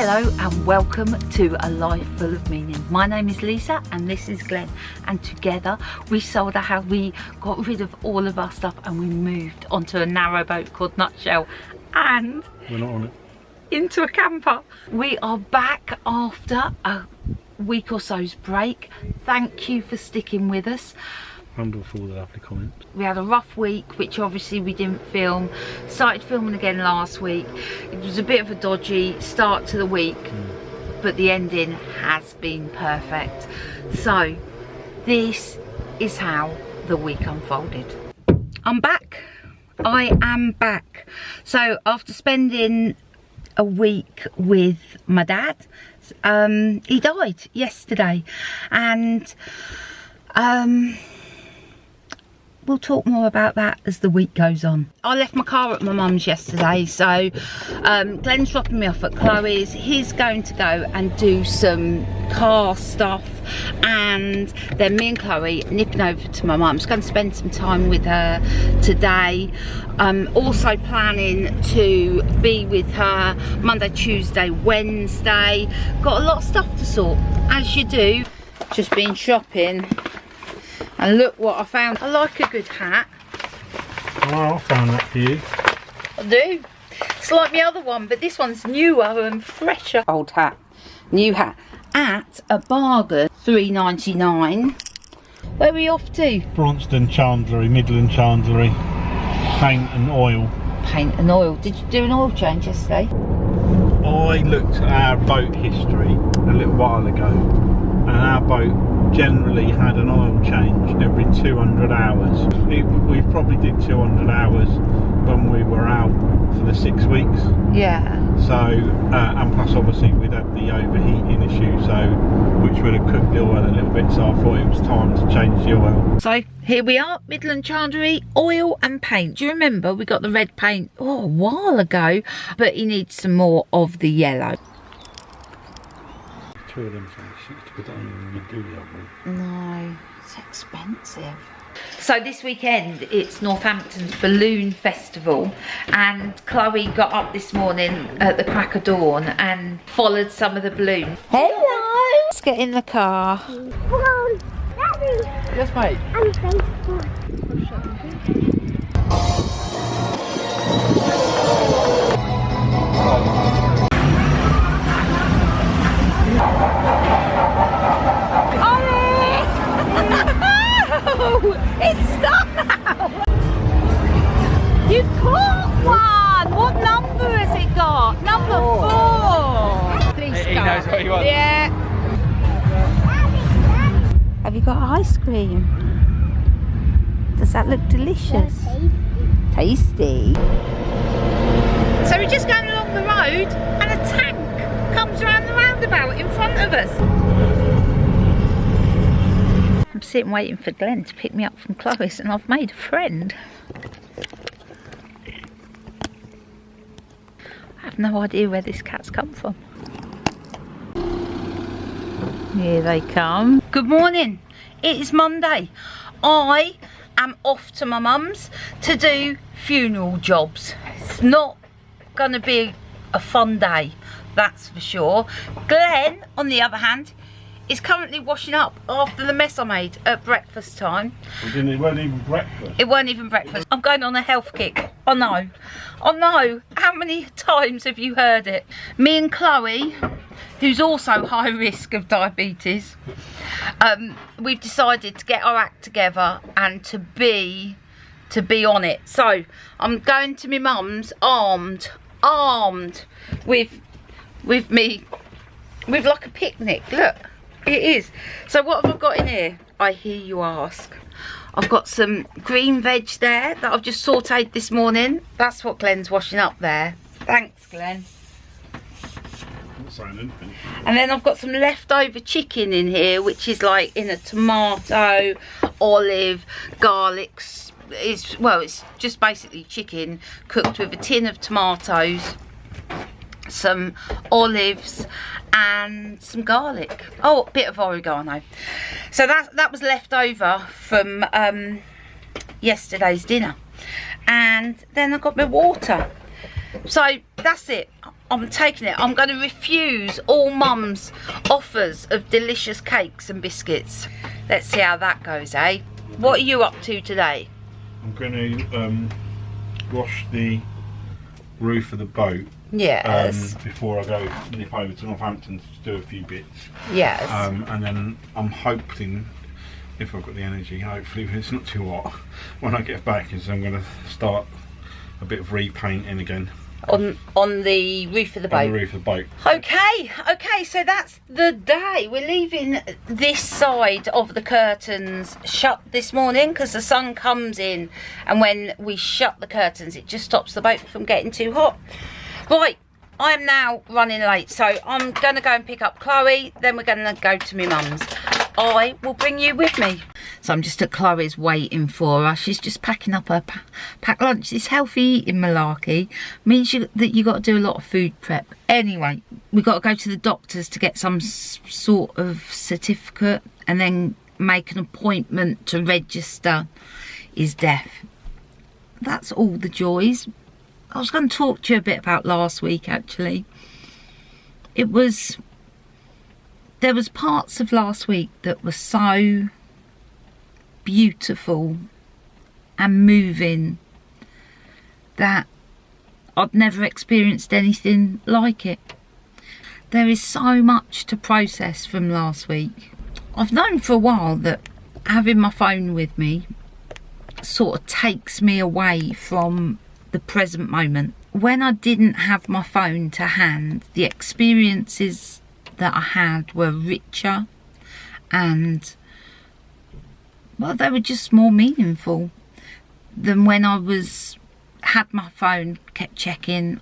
Hello and welcome to A Life Full of Meaning. My name is Lisa and this is Glenn, and together we sold our house, we got rid of all of our stuff and we moved onto a narrowboat called Nutshell, and we're not on it, into a camper. We are back after a week or so's break. Thank you for sticking with us. And for all the lovely comments. We had a rough week, which obviously we didn't film. Started filming again last week. It was a bit of a dodgy start to the week, but the ending has been perfect. So this is how the week unfolded. I'm back. I am back. So after spending a week with my dad, he died yesterday, and we'll talk more about that as the week goes on. I left my car at my mum's yesterday, so Glenn's dropping me off at Chloe's. He's going to go and do some car stuff, and then me and Chloe nipping over to my mum's. Going to spend some time with her today. Also planning to be with her Monday, Tuesday, Wednesday. Got a lot of stuff to sort, as you do. Just been shopping. And look what I found. I like a good hat. Oh, I found that for you. I do. It's like my other one, but this one's newer and fresher. Old hat, new hat, at a bargain, £3.99. Where are we off to? Braunston Chandlery, Midland Chandlery, paint and oil. Paint and oil. Did you do an oil change yesterday? I looked at our boat history a little while ago, and our boat generally had an oil change every 200 hours. We probably did 200 hours when we were out for the 6 weeks. Yeah. So, and plus obviously we'd had the overheating issue, so which would have cooked the oil a little bit, so I thought it was time to change the oil. So here we are, Midland Chandlery, oil and paint. Do you remember we got the red paint a while ago, but he needs some more of the yellow. Two of them for £60, but don't even do the other one. No, it's expensive. So this weekend it's Northampton's Balloon Festival, and Chloe got up this morning at the crack of dawn and followed some of the balloons. Hello! Let's get in the car. Come on, Daddy. Yes, mate. I'm faithful. It's stuck now! You've caught one! What number has it got? Number 4! Please He knows what he wants. Yeah. Have you got ice cream? Does that look delicious? Tasty. So we're just going along the road and a tank comes around the roundabout in front of us. I'm sitting waiting for Glenn to pick me up from Chloe's, and I've made a friend. I have no idea where this cat's come from. Here they come. Good morning. It is Monday. I am off to my mum's to do funeral jobs. It's not going to be a fun day, that's for sure. Glenn, on the other hand, is currently washing up after the mess I made at breakfast time. It weren't even breakfast. It weren't even breakfast. I'm going on a health kick. I know. I know. How many times have you heard it? Me and Chloe, who's also high risk of diabetes, we've decided to get our act together and to be on it. So I'm going to my mum's armed with me, with like a picnic. Look. It is. So what have I got in here? I hear you ask. I've got some green veg there that I've just sauteed this morning. That's what Glenn's washing up there. Thanks, Glenn. I'm not saying anything. And then I've got some leftover chicken in here, which is like in a tomato, olive, garlic. It's just basically chicken cooked with a tin of tomatoes, some olives and some garlic. Oh, a bit of oregano. So that was left over from yesterday's dinner. And then I got my water. So That's it. I'm taking it. I'm going to refuse all Mum's offers of delicious cakes and biscuits. Let's see how that goes, eh? What are you up to today? I'm going to wash the roof of the boat. Yes. Before I go nip over to Northampton to do a few bits. Yes. And then I'm hoping, if I've got the energy, hopefully if it's not too hot, when I get back, is I'm going to start a bit of repainting again. On the roof of the boat. On the roof of the boat. Okay, so that's the day. We're leaving this side of the curtains shut this morning because the sun comes in, and when we shut the curtains it just stops the boat from getting too hot. Right, I am now running late, so I'm going to go and pick up Chloe, then we're going to go to my mum's. I will bring you with me. So I'm just at Chloe's waiting for her. She's just packing up her packed lunch. This healthy eating malarkey means that you got to do a lot of food prep. Anyway, we got to go to the doctor's to get some sort of certificate and then make an appointment to register his death. That's all the joys. I was going to talk to you a bit about last week, actually. There was parts of last week that were so beautiful and moving that I'd never experienced anything like it. There is so much to process from last week. I've known for a while that having my phone with me sort of takes me away from the present moment. When I didn't have my phone to hand, the experiences that I had were richer and, well, they were just more meaningful than when I had my phone, kept checking.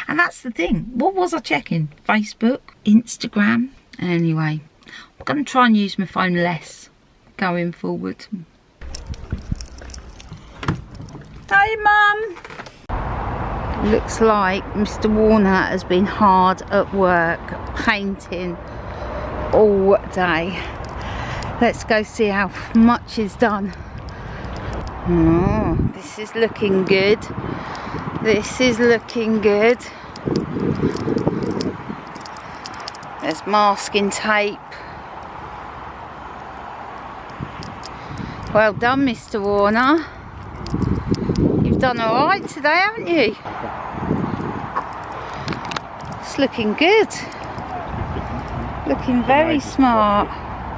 And that's the thing. What was I checking? Facebook? Instagram? Anyway, I'm going to try and use my phone less going forward. Hey, Mum. Looks like Mr. Warner has been hard at work painting all day. Let's go see how much is done. Oh, this is looking good. This is looking good. There's masking tape. Well done, Mr. Warner. You've done all right today, haven't you? It's looking good. Looking very smart.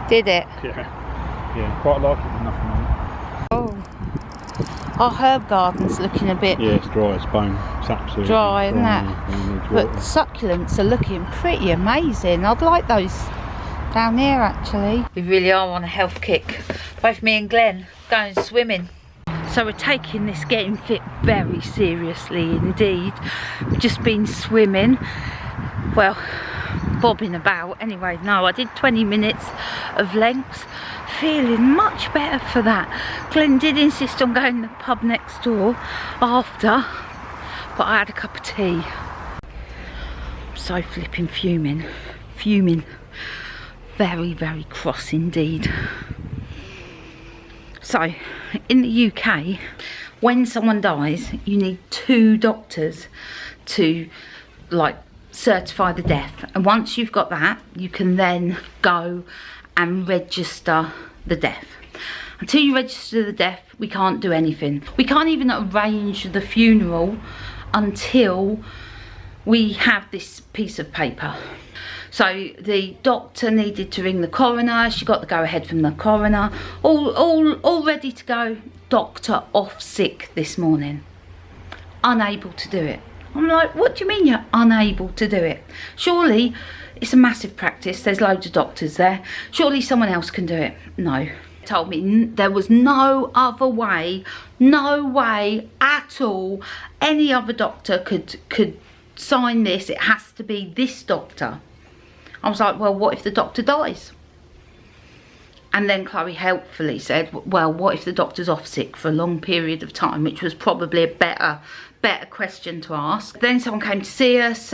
Did it? Yeah, quite like it. Nothing on Oh, our herb garden's looking a bit. Yeah, it's dry as bone. It's absolutely dry, isn't it? But succulents are looking pretty amazing. I'd like those down here, actually. We really are on a health kick. Both me and Glenn going swimming. So we're taking this getting fit very seriously indeed. We've just been swimming. Well, bobbing about. Anyway, no, I did 20 minutes of lengths. Feeling much better for that. Glenn did insist on going to the pub next door after, but I had a cup of tea. I'm so flipping fuming. Fuming. Very, very cross indeed. So, in the UK, when someone dies, you need 2 doctors to, like, certify the death. And once you've got that, you can then go and register the death. Until you register the death, we can't do anything. We can't even arrange the funeral until we have this piece of paper. So the doctor needed to ring the coroner. She got the go-ahead from the coroner. All ready to go. Doctor off sick this morning. Unable to do it. I'm like, what do you mean you're unable to do it? Surely, it's a massive practice. There's loads of doctors there. Surely someone else can do it. No. Told me there was no other way. No way at all. Any other doctor could sign this. It has to be this doctor. I was like, well, what if the doctor dies? And then Chloe helpfully said, well, what if the doctor's off sick for a long period of time, which was probably a better question to ask. Then someone came to see us.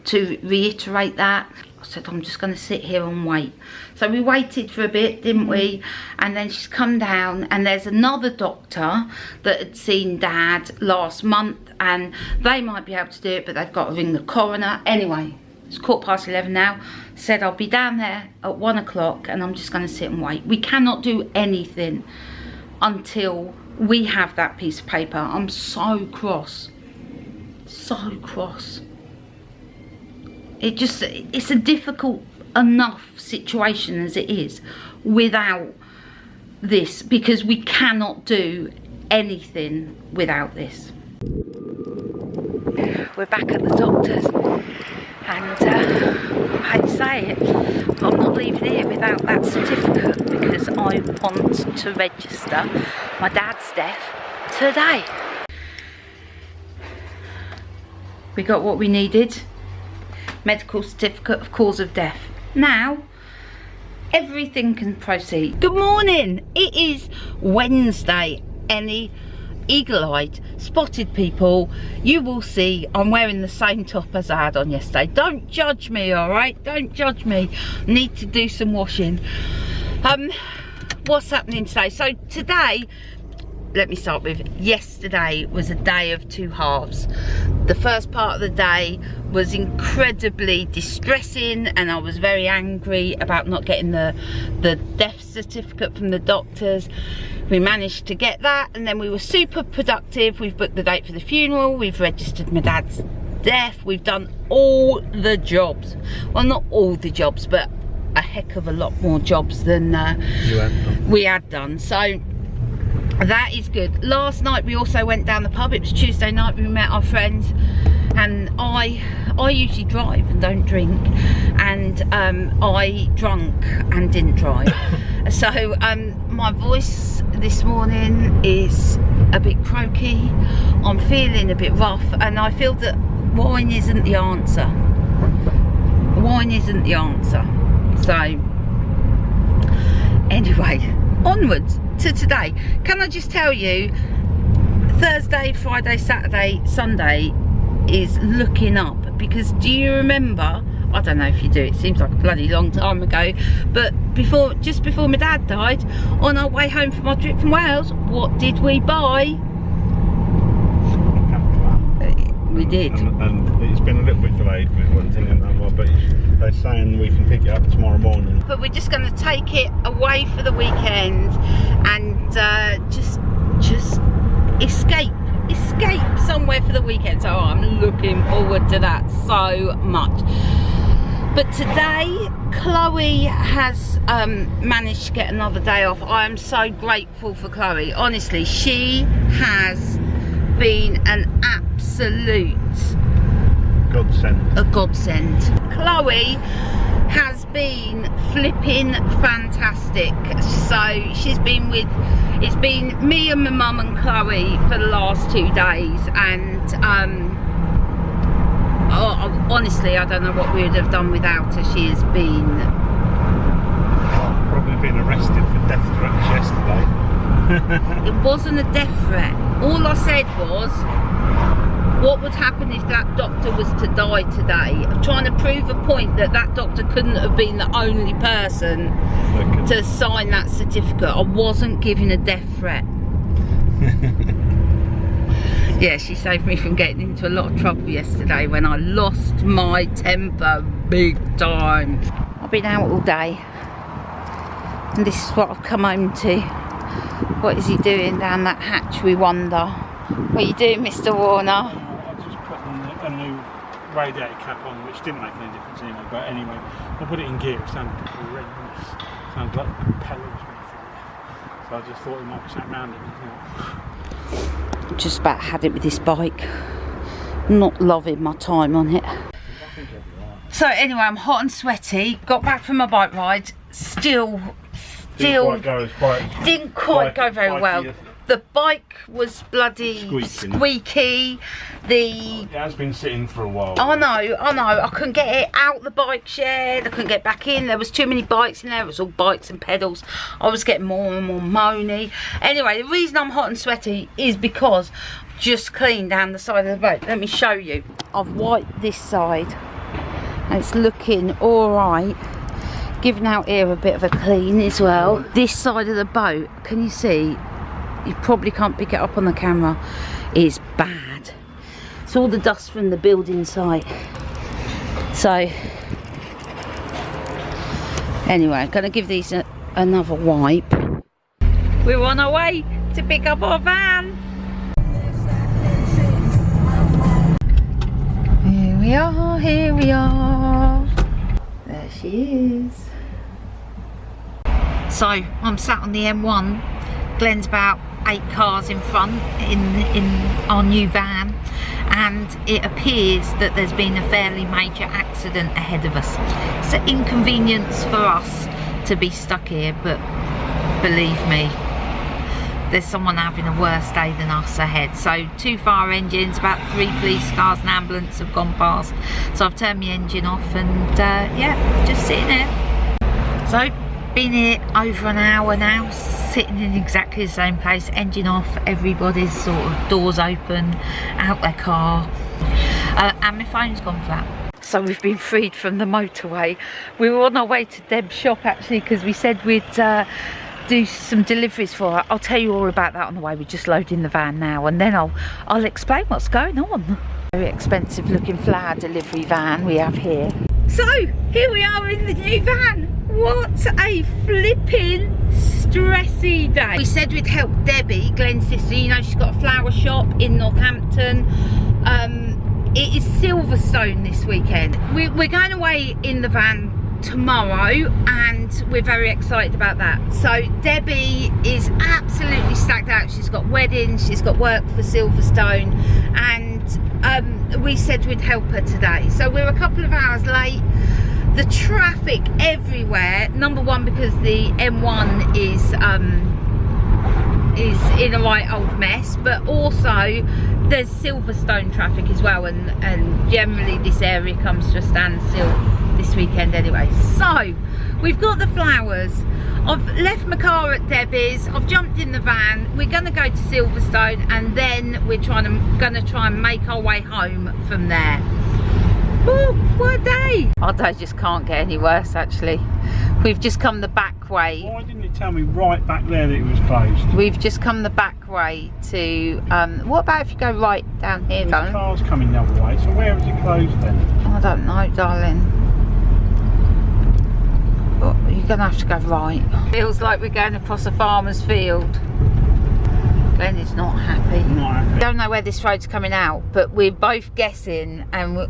to reiterate that. I said, I'm just going to sit here and wait. So we waited for a bit, didn't we? And then she's come down, and there's another doctor that had seen Dad last month, and they might be able to do it, but they've got to ring the coroner. Anyway, it's 11:15 now. Said I'll be down there at 1 o'clock, and I'm just going to sit and wait. We cannot do anything until we have that piece of paper. I'm so cross. So cross. It's a difficult enough situation as it is without this, because we cannot do anything without this. We're back at the doctor's, and I hate to say it, I'm not leaving here without that certificate, because I want to register my dad's death today. We got what we needed. Medical certificate of cause of death. Now, everything can proceed. Good morning. It is Wednesday. Any eagle-eyed, spotted people, you will see I'm wearing the same top as I had on yesterday. Don't judge me, all right? Don't judge me. Need to do some washing. What's happening today? So today, let me start with, yesterday was a day of two halves. The first part of the day was incredibly distressing, and I was very angry about not getting the death certificate from the doctors. We managed to get that, and then we were super productive. We've booked the date for the funeral, we've registered my dad's death, we've done all the jobs. Well, not all the jobs, but a heck of a lot more jobs than we had done. So that is good. Last night we also went down the pub. It was Tuesday night. We met our friends, and I usually drive and don't drink, and I drunk and didn't drive. So my voice this morning is a bit croaky. I'm feeling a bit rough, and I feel that wine isn't the answer. Wine isn't the answer. So anyway, onwards to today. Can I just tell you, Thursday, Friday, Saturday, Sunday is looking up, because do you remember, I don't know if you do, it seems like a bloody long time ago, but just before my dad died, on our way home from our trip from Wales, what did we buy? We did. And it's been a little bit delayed with one thing and another, but they're saying we can pick it up tomorrow morning. But we're just going to take it away for the weekend and just escape somewhere for the weekend. So I'm looking forward to that so much. But today, Chloe has managed to get another day off. I am so grateful for Chloe. Honestly, she has been an absolute godsend. A godsend. Chloe has been flipping fantastic. So she's been with, it's been me and my mum and Chloe for the last 2 days, and honestly I don't know what we would have done without her. She has been probably been arrested for death threats yesterday. It wasn't a death threat. All I said was, what would happen if that doctor was to die today? I'm trying to prove a point that that doctor couldn't have been the only person to sign that certificate. I wasn't giving a death threat. Yeah, she saved me from getting into a lot of trouble yesterday when I lost my temper big time. I've been out all day, and this is what I've come home to. What is he doing down that hatch, we wonder? What are you doing, Mr. Warner? I just put a new radiator cap on, which didn't make any difference anyway, but anyway, I put it in gear. It sounded horrendous. It sounded like propellers. So I just thought it might be something around it. Just about had it with this bike. Not loving my time on it. So anyway, I'm hot and sweaty. Got back from my bike ride. Still didn't quite go very well. The bike was bloody squeaky. It has been sitting for a while. I know. I couldn't get it out the bike shed. I couldn't get back in. There was too many bikes in there. It was all bikes and pedals. I was getting more and more moany. Anyway, the reason I'm hot and sweaty is because I've just cleaned down the side of the boat. Let me show you. I've wiped this side and it's looking alright. Giving out here a bit of a clean as well. This side of the boat, can you see? You probably can't pick it up on the camera. Is bad. It's all the dust from the building site. So anyway, I'm gonna give these another wipe. We're on our way to pick up our van. Here we are, here we are. There she is. So I'm sat on the M1. Glenn's about 8 cars in front in our new van, and it appears that there's been a fairly major accident ahead of us. It's an inconvenience for us to be stuck here, but believe me, there's someone having a worse day than us ahead. So 2 fire engines, about 3 police cars and ambulance have gone past. So I've turned my engine off and yeah, just sitting here. So been here over an hour now, sitting in exactly the same place, engine off, everybody's sort of doors open, out their car, and my phone's gone flat. So we've been freed from the motorway. We were on our way to Deb's shop actually, because we said we'd do some deliveries for her. I'll tell you all about that on the way. We're just loading the van now, and then I'll explain what's going on. Very expensive looking flower delivery van we have here. So here we are in the new van. What a flipping stressy day. We said we'd help Debbie, Glenn's sister. You know, she's got a flower shop in Northampton. It is Silverstone this weekend. We're going away in the van tomorrow, and we're very excited about that. So Debbie is absolutely stacked out. She's got weddings, she's got work for Silverstone, and we said we'd help her today. So we're a couple of hours late. The traffic everywhere, number one because the M1 is in a right old mess, but also there's Silverstone traffic as well, and generally this area comes to a standstill this weekend anyway. So we've got the flowers. I've left my car at Debbie's, I've jumped in the van, we're going to go to Silverstone, and then we're going to try and make our way home from there. Oh, what a day! Our day just can't get any worse actually. We've just come the back way. Why didn't it tell me right back there that it was closed? We've just come the back way to, what about if you go right down here, darling? There's cars coming the other way, so where is it closed then? I don't know, darling. But you're going to have to go right. Feels like we're going across a farmer's field. Glenn is not happy. Not happy. We don't know where this road's coming out, but we're both guessing and we're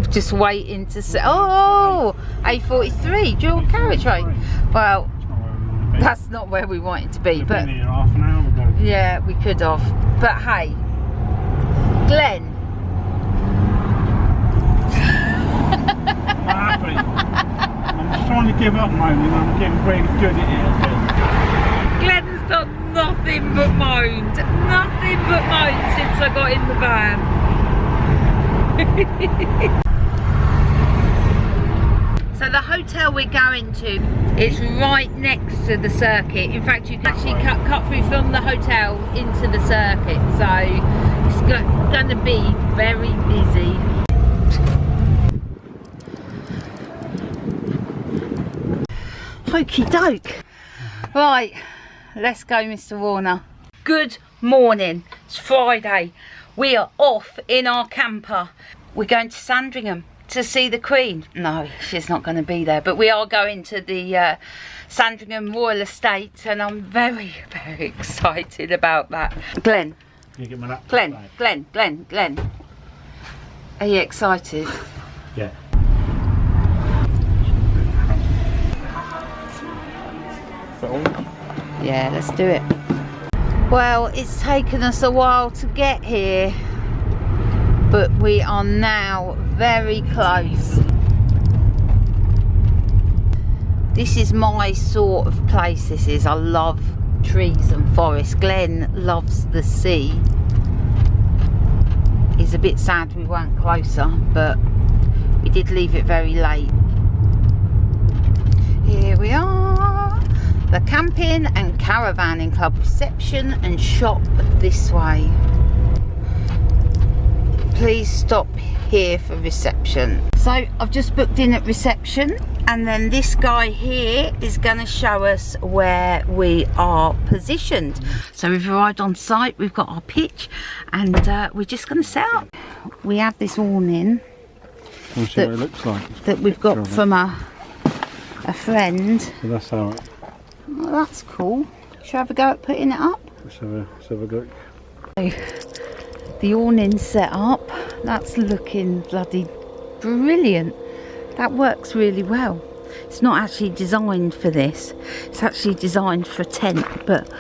just waiting to see. Oh, A43, dual carriageway. Well, that's not where we want it to be. But been here half an hour ago. Yeah, we could have. But hey, Glenn. I'm happy. I'm just trying to give up moaning. I'm getting really good at it. Glenn's done nothing but moaned. Nothing but moaned since I got in the van. So the hotel we're going to is right next to the circuit. In fact, you can actually cut through from the hotel into the circuit. So it's going to be very busy. Okie doke. Right, let's go, Mr. Warner. Good morning. It's Friday. We are off in our camper. We're going to Sandringham to see the Queen. No, she's not going to be there, but we are going to the Sandringham Royal Estate, and I'm very, very excited about that. Glenn. You get my laptop Glenn. Are you excited? Yeah. Yeah, let's do it. Well, it's taken us a while to get here, but we are now very close. This is my sort of place, this is. I love trees and forest. Glenn loves the sea. He's a bit sad we weren't closer, but we did leave it very late. Here we are. The Camping and Caravanning Club reception and shop this way. Please stop here for reception. So I've just booked in at reception, and then this guy here is going to show us where we are positioned. So we've arrived on site, we've got our pitch, and we're just going to set up. We have this awning We'll see what it looks like. that we've got from a friend. So that's how it. Oh, that's cool. Shall I have a go at putting it up? Let's have a look. The awning set up, that's looking bloody brilliant. That works really well. It's not actually designed for this, it's actually designed for a tent, but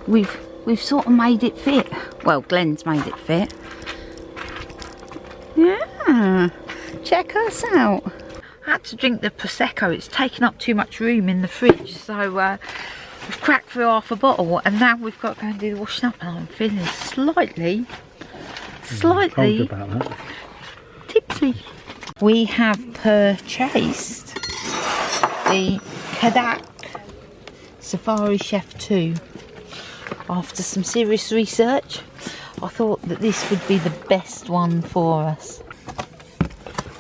we've sort of made it fit. Well, Glenn's made it fit. Yeah, check us out. I had to drink the Prosecco, it's taken up too much room in the fridge, so we've cracked through half a bottle, and now we've got to go and do the washing up, and I'm feeling slightly About that. tipsy. We have purchased the Kadak Safari Chef 2. After some serious research, I thought that this would be the best one for us.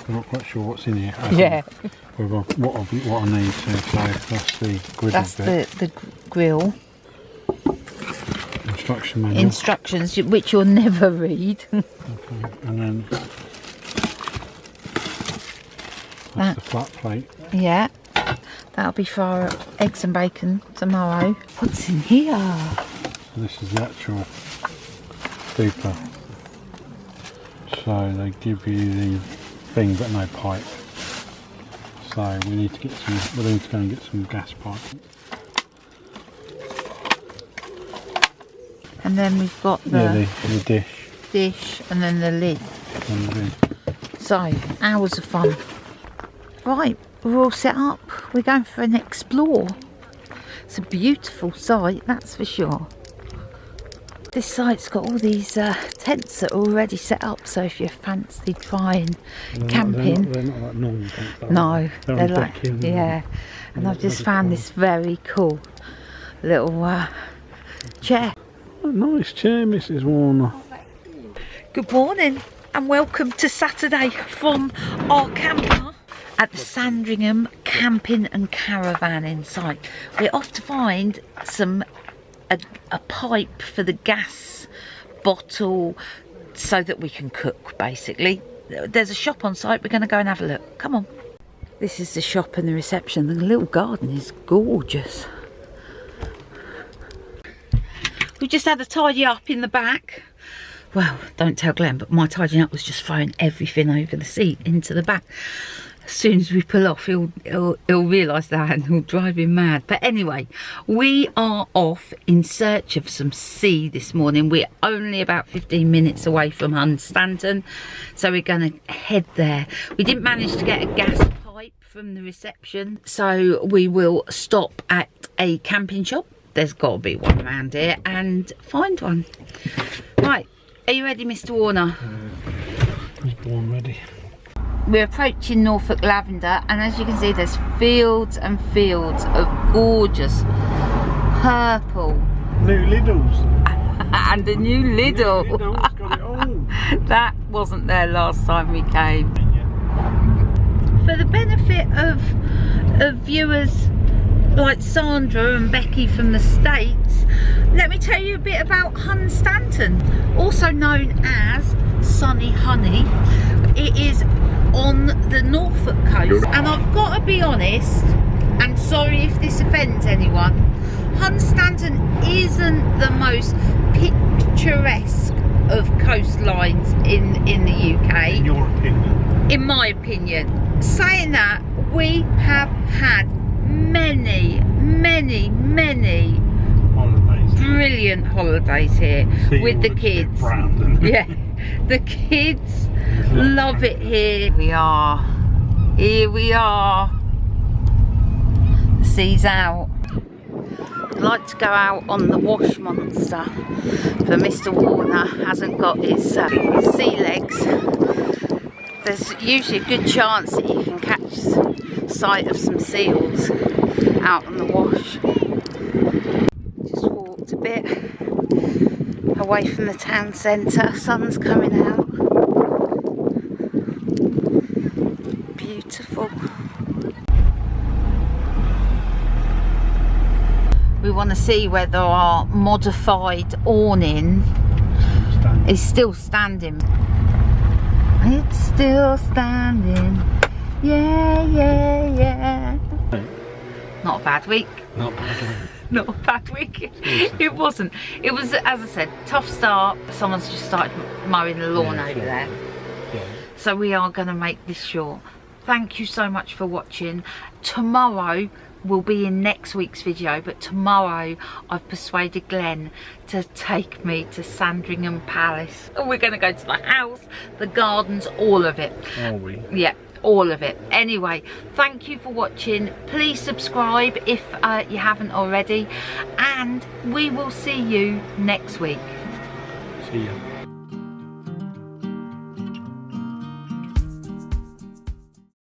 I'm not quite sure what's in here. Yeah. What I need to. So that's the griddle That's bit. the grill. Instruction manual. Instructions, which you'll never read. Okay. And then that's the flat plate. Yeah. That'll be for our eggs and bacon tomorrow. What's in here? So this is the actual duper. So they give you the thing but no pipe. So we need to get some. We're going to go and get some gas pipe. And then we've got the dish and then the lid. and the lid. So, hours of fun. Right, we're all set up. We're going for an explore. It's a beautiful site, that's for sure. This site's got all these tents that are already set up, so if you fancy trying camping. They're not like normal tents. No, they're like, decking yeah. And I've just found this very cool little chair. Oh, nice chair, Mrs. Warner. Good morning and welcome to Saturday from our camper at the Sandringham camping and caravanning site. We're off to find a pipe for the gas bottle so that we can cook, basically. There's a shop on site, we're going to go and have a look. Come on. This is the shop and the reception. The little garden is gorgeous. We just had a tidy up in the back. Well, don't tell Glenn, but my tidying up was just throwing everything over the seat into the back. As soon as we pull off, he'll realise that and he'll drive him mad. But anyway, we are off in search of some sea this morning. We're only about 15 minutes away from Northampton, so we're going to head there. We didn't manage to get a gas pipe from the reception, so we will stop at a camping shop. There's got to be one around here, and find one. Right, are you ready, Mr. Warner? I was born ready. We're approaching Norfolk Lavender, and as you can see, there's fields and fields of gorgeous purple. New Lidl's. And a new Lidl. Lidl's got it all. That wasn't there last time we came. For the benefit of viewers like Sandra and Becky from the States, let me tell you a bit about Northampton, also known as Sunny Honey. It is on the Norfolk coast, and I've got to be honest, and sorry if this offends anyone, Northampton isn't the most picturesque of coastlines in the UK. In your opinion? In my opinion. Saying that, we have had many Holidays. brilliant holidays here with the kids. Yeah, the kids love it here. Here we are. The sea's out. I'd like to go out on the wash monster, but Mr. Warner hasn't got his sea legs. There's usually a good chance that you can catch sight of some seals out on the wash. Just walked a bit away from the town centre, sun's coming out. beautiful. We want to see whether our modified awning is still standing. It's still standing. Yeah, yeah, yeah. Not a bad week. Not bad. Not a bad week. It wasn't. It was, as I said, tough start. Someone's just started mowing the lawn over there. Yeah. So we are going to make this short. Thank you so much for watching. Tomorrow will be in next week's video, but tomorrow I've persuaded Glenn to take me to Sandringham Palace. And we're going to go to the house, the gardens, all of it. Are we? Yeah, all of it. Anyway, thank you for watching. Please subscribe if you haven't already, and we will see you next week. See ya.